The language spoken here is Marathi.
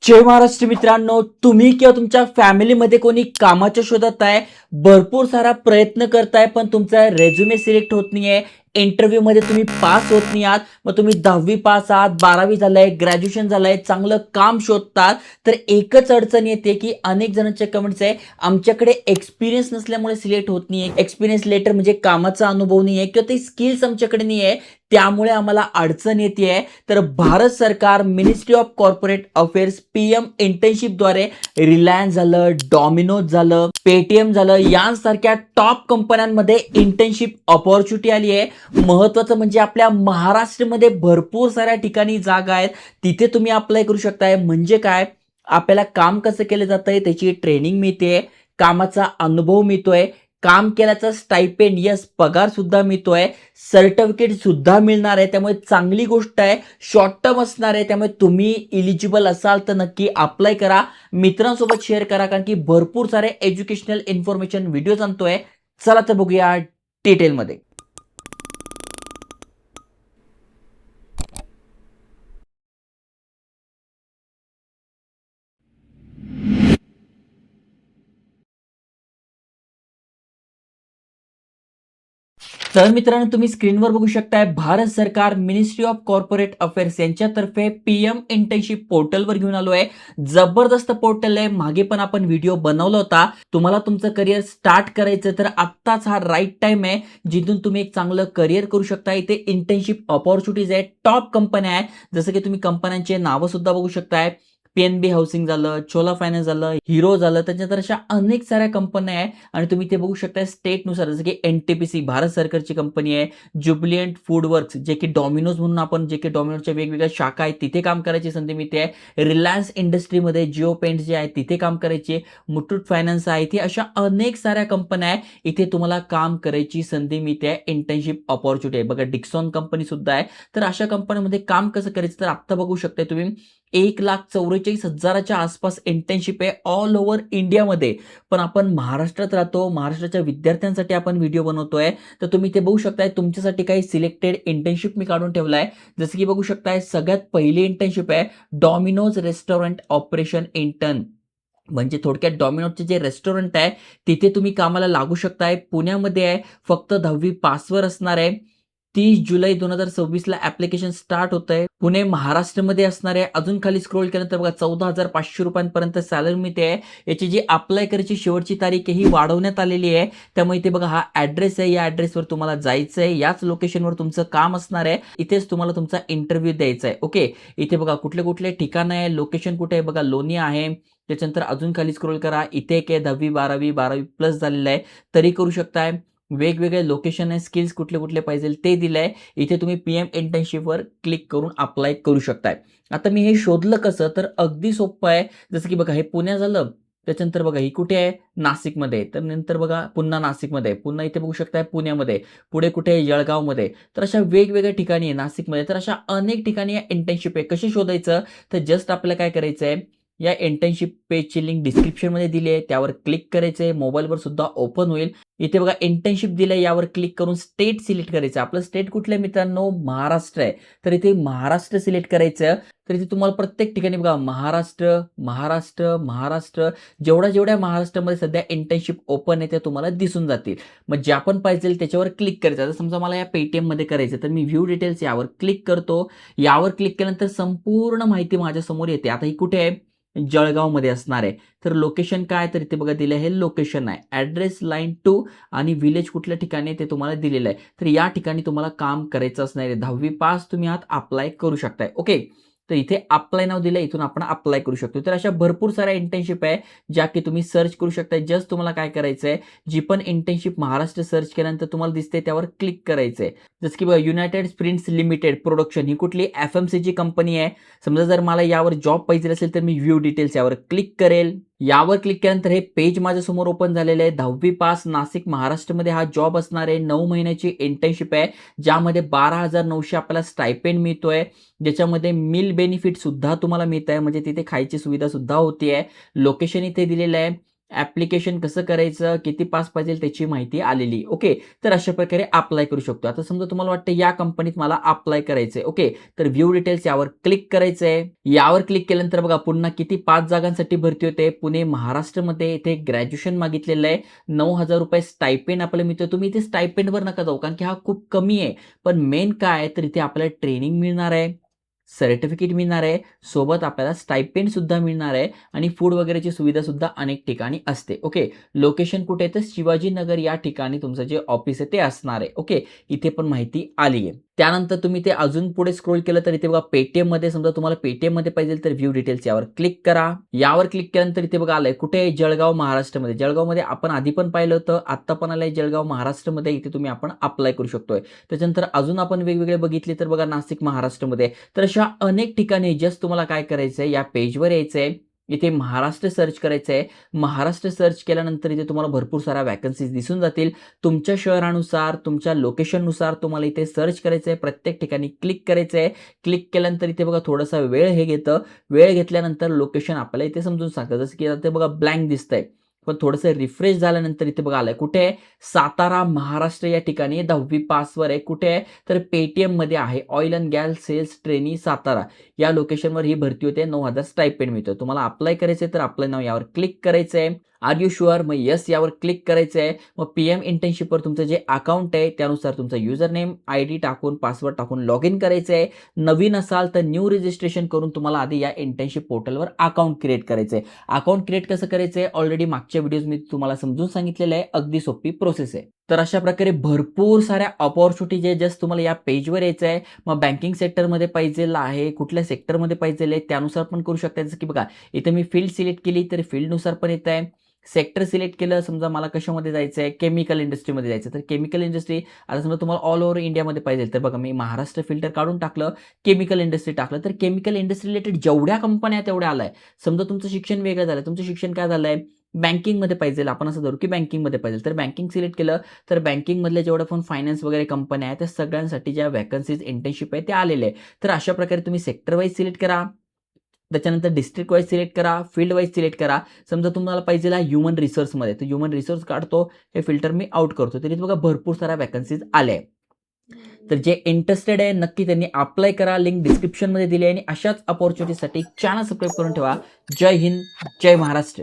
जय महाराष्ट्र मित्रांनो, तुम्ही किंवा तुमच्या फॅमिलीमध्ये कोणी कामाच्या शोधात आहे, भरपूर सारा प्रयत्न करताय पण तुमचा रेझ्युमे सिलेक्ट होत नाहीये, इंटरव्ह्यू मध्ये तुम्ही पास होत नाही आहात, मग तुम्ही 10वी पास आहात, 12वी झालंय, ग्रॅज्युएशन झालंय, चांगलं काम शोधतात, तर एकच अडचण येते की अनेक जणांचे कमेंट्स आहे, आमच्याकडे एक्सपिरियन्स नसल्यामुळे सिलेक्ट होत नाहीये, एक्सपिरियन्स लेटर म्हणजे कामाचा अनुभव नाहीये किंवा ते स्किल्स आमच्याकडे नाहीये, त्यामुळे आम्हाला अडचण येते. तर भारत सरकार ministry of corporate affairs PM इंटर्नशिपद्वारे रिलायन्स झालं, डॉमिनोज झालं, पेटीएम झालं यांसारख्या टॉप कंपन्यांमध्ये इंटर्नशिप ऑपॉर्च्युनिटी आली आहे. महत्वाचं म्हणजे आपल्या महाराष्ट्रामध्ये भरपूर साऱ्या ठिकाणी जागा आहेत, तिथे तुम्ही अप्लाय करू शकताय. म्हणजे काय, आपल्याला काम कसं केलं जातंय त्याची ट्रेनिंग मिळते, कामाचा अनुभव मिळतोय, काम केल्याचा स्टायपेंड यस पगार सुद्धा मिळतोय, सर्टिफिकेट सुद्धा मिळणार आहे. त्यामुळे चांगली गोष्ट आहे, शॉर्ट टर्म असणार आहे. त्यामुळे तुम्ही इलिजिबल असाल तर नक्की अप्लाय करा, मित्रांसोबत शेअर करा, कारण की भरपूर सारे एज्युकेशनल इन्फॉर्मेशन व्हिडिओज आणतोय. चला तर बघूया डिटेलमध्ये. तर मित्रांनो, तुम्ही स्क्रीनवर बघू शकताय, भारत सरकार मिनिस्ट्री ऑफ कॉर्पोरेट अफेअर्स यांच्यातर्फे पीएम इंटर्नशिप पोर्टलवर घेऊन आलो आहे. जबरदस्त पोर्टल आहे, मागे पण आपण व्हिडिओ बनवला होता. तुम्हाला तुमचं करिअर स्टार्ट करायचं तर आत्ताच हा राईट टाइम आहे, जिथून तुम्ही एक चांगलं करिअर करू शकता. इथे इंटर्नशिप ऑपॉर्च्युनिटीज आहे, टॉप कंपन्या आहे, जसं की तुम्ही कंपन्यांचे नावं सुद्धा बघू शकताय. पीएनबी हाऊसिंग झालं, छोला फायनान्स झालं, हिरो झालं, त्याच्यानंतर अशा अनेक साऱ्या कंपन्या आहे. आणि तुम्ही ते बघू शकता स्टेटनुसार, जसं की एनटीपीसी भारत सरकारची कंपनी आहे, ज्युबिलियंट फूड वर्क्स जे की डॉमिनोज म्हणून आपण, जे की डॉमिनोजच्या वेगवेगळ्या शाखा आहेत तिथे काम करायची संधी मिळते आहे. रिलायन्स इंडस्ट्रीमध्ये जिओ पेंट जे आहे तिथे काम करायचे, मुथूट फायनान्स आहे, इथे अशा अनेक साऱ्या कंपन्या आहे, इथे तुम्हाला काम करायची संधी मिळते आहे. इंटर्नशिप ऑपॉर्च्युनिटी आहे बघा, डिक्सॉन कंपनी सुद्धा आहे. तर अशा कंपन्यांमध्ये काम कसं करायचं तर आत्ता बघू शकताय तुम्ही, 1,44,000च्या आसपास इंटर्नशिप आहे ऑल ओव्हर इंडियामध्ये. पण आपण महाराष्ट्रात राहतो, महाराष्ट्राच्या विद्यार्थ्यांसाठी आपण व्हिडिओ बनवतोय, तर तुम्ही ते बघू शकताय. तुमच्यासाठी काही सिलेक्टेड इंटर्नशिप मी काढून ठेवलाय, जसं की बघू शकताय, सगळ्यात पहिली इंटर्नशिप आहे डॉमिनोज रेस्टॉरंट ऑपरेशन इंटर्न. म्हणजे थोडक्यात डॉमिनोजचे जे रेस्टॉरंट आहे तिथे तुम्ही कामाला लागू शकताय. पुण्यामध्ये आहे, फक्त 10वी पासवर असणार आहे. 30 जुलै 2026ला ऍप्लिकेशन स्टार्ट होत आहे. पुणे महाराष्ट्रामध्ये असणार आहे. अजून खाली स्क्रोल केल्यानंतर बघा, 14,500 रुपयांपर्यंत सॅलरी मिळते आहे. याची जी अप्लाय करायची शेवटची तारीख ही वाढवण्यात आलेली आहे. त्यामुळे इथे बघा, हा ऍड्रेस आहे, या ऍड्रेसवर तुम्हाला जायचं आहे, याच लोकेशनवर तुमचं काम असणार आहे, इथेच तुम्हाला तुमचा इंटरव्ह्यू द्यायचा आहे. ओके, इथे बघा कुठले कुठले ठिकाण आहे, लोकेशन कुठे आहे बघा, लोणी आहे. त्याच्यानंतर अजून खाली स्क्रोल करा, इथे एक आहे 10वी 12वी 12वी प्लस झालेलं आहे तरी करू शकताय. वेगवेगळे लोकेशन आहे, स्किल्स कुठले कुठले पाहिजे ते दिलंय. इथे तुम्ही पीएम इंटर्नशिपवर क्लिक करून अप्लाय करू शकताय. आता मी हे शोधलं कसं तर अगदी सोपं आहे. जसं की बघा, हे पुणे झालं, त्याच्यानंतर बघा ही कुठे आहे, नाशिकमध्ये, तर नंतर बघा पुन्हा नाशिकमध्ये, पुन्हा इथे बघू शकताय पुण्यामध्ये, पुढे कुठे आहे, जळगावमध्ये. तर अशा वेगवेगळ्या ठिकाणी आहे, नाशिकमध्ये, तर अशा अनेक ठिकाणी इंटर्नशिप आहे. कशी शोधायचं तर जस्ट आपल्याला काय करायचं आहे, या इंटर्नशिप पेजची लिंक डिस्क्रिप्शनमध्ये दिली आहे, त्यावर क्लिक करायचं आहे, मोबाईलवर सुद्धा ओपन होईल. इथे बघा इंटर्नशिप दिलंय, यावर क्लिक करून स्टेट सिलेक्ट करायचं. आपलं स्टेट कुठलं आहे मित्रांनो, महाराष्ट्र आहे, तर इथे महाराष्ट्र सिलेक्ट करायचं. तर इथे तुम्हाला प्रत्येक ठिकाणी बघा महाराष्ट्र महाराष्ट्र महाराष्ट्र, जेवढ्या जेवढ्या महाराष्ट्रामध्ये सध्या इंटर्नशिप ओपन आहे त्या तुम्हाला दिसून जातील. मग जे आपण पाहिजे त्याच्यावर क्लिक करायचं. आता समजा मला या पेटीएम मध्ये करायचं, तर मी व्ह्यू डिटेल्स यावर क्लिक करतो. यावर क्लिक केल्यानंतर संपूर्ण माहिती माझ्या समोर येते. आता ही कुठे आहे, जळगावमध्ये असणार आहे. तर लोकेशन काय, तर इथे बघा दिलं, हे लोकेशन आहे, ॲड्रेस लाईन 2 आणि विलेज कुठल्या ठिकाणी ते तुम्हाला दिलेलं आहे. तर या ठिकाणी तुम्हाला काम करायचं असणार आहे. 10वी पास तुम्ही आहात, अप्लाय करू शकताय. ओके, तर इथे अप्लाय नाव दिलं, इथून आपण अप्लाय करू शकतो. तर अशा भरपूर साऱ्या इंटर्नशिप आहे ज्या की तुम्ही सर्च करू शकता. जस्ट तुम्हाला काय करायचं आहे, जी पण इंटर्नशिप महाराष्ट्र सर्च केल्यानंतर तुम्हाला दिसते त्यावर क्लिक करायचं आहे. जसं की बघा, युनायटेड स्प्रिंट्स लिमिटेड प्रोडक्शन, ही कुठली एफएमसीची कंपनी आहे. समजा जर मला यावर जॉब पाहिजे असेल तर मी व्ह्यू डिटेल्स यावर क्लिक करेल. यावर क्लिक केल्यानंतर हे पेज माझ्यासमोर ओपन झालेलं आहे. 10वी पास, नाशिक महाराष्ट्रामध्ये हा जॉब असणार आहे. 9 महिन्याची इंटर्नशिप आहे, ज्यामध्ये 12,900 आपल्याला स्टायपेंड मिळतोय, ज्याच्यामध्ये मिल बेनिफिट सुद्धा तुम्हाला मिळत आहे, म्हणजे तिथे खायची सुविधा सुद्धा होती आहे. लोकेशन इथे दिलेलं आहे. ॲप्लिकेशन कसं करायचं, किती पास पाहिजे त्याची माहिती आलेली. ओके. तर अशा प्रकारे अप्लाय करू शकतो. आता समजा तुम्हाला वाटतं या कंपनीत मला अप्लाय करायचंय. ओके. तर व्ह्यू डिटेल्स यावर क्लिक करायचंय. यावर क्लिक केल्यानंतर बघा पुन्हा किती 5 जागांसाठी भरती होते. पुणे, महाराष्ट्रामध्ये इथे ग्रॅज्युएशन मागितलेलं आहे. ₹9,000 स्टायपेंड आपल्याला मिळतं. तुम्ही इथे स्टायपेंडवर नका जाऊ कारण की हा खूप कमी आहे. पण मेन काय आहे तर इथे आपल्याला ट्रेनिंग मिळणार आहे. सर्टिफिकेट मिळणार आहे. सोबत आपल्याला स्टायपेंड सुद्धा मिळणार आहे आणि फूड वगैरेची सुविधा सुद्धा अनेक ठिकाणी असते. ओके. लोकेशन कुठे आहे तर शिवाजीनगर या ठिकाणी तुमचं जे ऑफिस आहे ते असणार आहे. ओके. इथे पण माहिती आली आहे. त्यानंतर तुम्ही ते अजून पुढे स्क्रोल केलं तर इथे बघा पेटीएममध्ये समजा तुम्हाला पेटीएममध्ये पाहिजे तर व्ह्यू डिटेल्स यावर क्लिक करा. यावर क्लिक केल्यानंतर इथे बघा आलंय कुठे आहे? जळगाव महाराष्ट्रामध्ये. जळगावमध्ये आपण आधी पण पाहिलं होतं. आत्ता पण आलंय जळगाव महाराष्ट्रामध्ये. इथे तुम्ही आपण अप्लाय करू शकतोय. त्याच्यानंतर अजून आपण वेगवेगळे बघितले तर बघा नाशिक महाराष्ट्रामध्ये. तर अशा अनेक ठिकाणी जस्ट तुम्हाला काय करायचंय या पेजवर यायचंय. इथे महाराष्ट्र सर्च करायचंय. महाराष्ट्र सर्च केल्यानंतर इथे तुम्हाला भरपूर साऱ्या व्हॅकन्सीज दिसून जातील. तुमच्या शहरानुसार, तुमच्या लोकेशननुसार तुम्हाला इथे सर्च करायचंय. प्रत्येक ठिकाणी क्लिक करायचंय. क्लिक केल्यानंतर इथे बघा थोडासा वेळ हे घेतं. वेळ घेतल्यानंतर लोकेशन आपल्याला इथे समजून सांगतं. जसं की आता ते बघा ब्लँक दिसतंय. पण थोडंसं रिफ्रेश झाल्यानंतर इथे बघा आलंय. कुठे आहे? सातारा, महाराष्ट्र या ठिकाणी 10वी पासवर आहे. कुठे आहे? तर पेटीएममध्ये आहे. Oil and gas sales trainee Satara या लोकेशनवर ही भरती होते. 9,000 स्टायपेंड मिळतं. तुम्हाला अप्लाय करायचंय तर अप्लाय नाव यावर क्लिक करायचंय. Are you sure? मग येस यावर क्लिक करायचंय. मग पीएम इंटर्नशिपवर तुमचं जे अकाउंट आहे त्यानुसार तुमचा युजर नेम, आयडी टाकून, पासवर्ड टाकून लॉग इन करायचंय. नवीन असाल तर न्यू रजिस्ट्रेशन करून तुम्हाला आधी या इंटर्नशिप पोर्टलवर अकाउंट क्रिएट करायचंय. अकाउंट क्रिएट कसं करायचंय ऑलरेडी मागच्या व्हिडिओज मी तुम्हाला समजून सांगितलेलं आहे. अगदी सोपी प्रोसेस आहे. तर अशा प्रकारे भरपूर साऱ्या अपॉर्च्युनिटी जे जस्ट तुम्हाला या पेजवर यायचं आहे. मग बँकिंग सेक्टरमध्ये पाहिजेल आहे, कुठल्या सेक्टरमध्ये पाहिजेल आहे त्यानुसार पण करू शकता. जसं की बघा इथे मी फील्ड सिलेक्ट केली तर फील्डनुसार पण येत आहे. सेक्टर सिलेक्ट केलं समजा मला कशामध्ये जायचं आहे, केमिकल इंडस्ट्रीमध्ये जायचं तर केमिकल इंडस्ट्री आता समजा तुम्हाला ऑल ओव्हर इंडियामध्ये पाहिजे तर बघा मी महाराष्ट्र फिल्टर काढून टाकलं, केमिकल इंडस्ट्री टाकलं तर केमिकल इंडस्ट्री रिलेटेड जेवढ्या कंपन्या तेवढ्या आलाय. समजा तुमचं शिक्षण वेगळं झालं, तुमचं शिक्षण काय झालंय बँकिंगमध्ये पाहिजे आपण असं धरू की बँकिंगमध्ये पाहिजे तर बँकिंग सिलेक्ट केलं तर बँकिंगमधल्या जेवढ्या पण फायनान्स वगैरे कंपन्या आहेत त्या सगळ्यांसाठी ज्या व्हॅकन्सीज इंटर्नशिप आहे ते आलेले आहे. तर अशा प्रकारे तुम्ही सेक्टर वाईज सिलेक्ट करा. त्याच्यानंतर डिस्ट्रिक्ट वाईज सिलेक्ट करा, फील्ड वाईज सिलेक्ट करा. समजा तुम्हाला पाहिजे आहे ह्युमन रिसोर्समध्ये तर ह्युमन रिसोर्स काढतो, हे फिल्टर मी आउट करतो. तरी बघा भरपूर साऱ्या व्हॅकन्सीज आल्या आहे. तर जे इंटरेस्टेड आहे नक्की त्यांनी अप्लाय करा. लिंक डिस्क्रिप्शनमध्ये दिली आहे आणि अशाच अपॉर्च्युनिटीसाठी चॅनल सबस्क्राईब करून ठेवा. जय हिंद, जय महाराष्ट्र.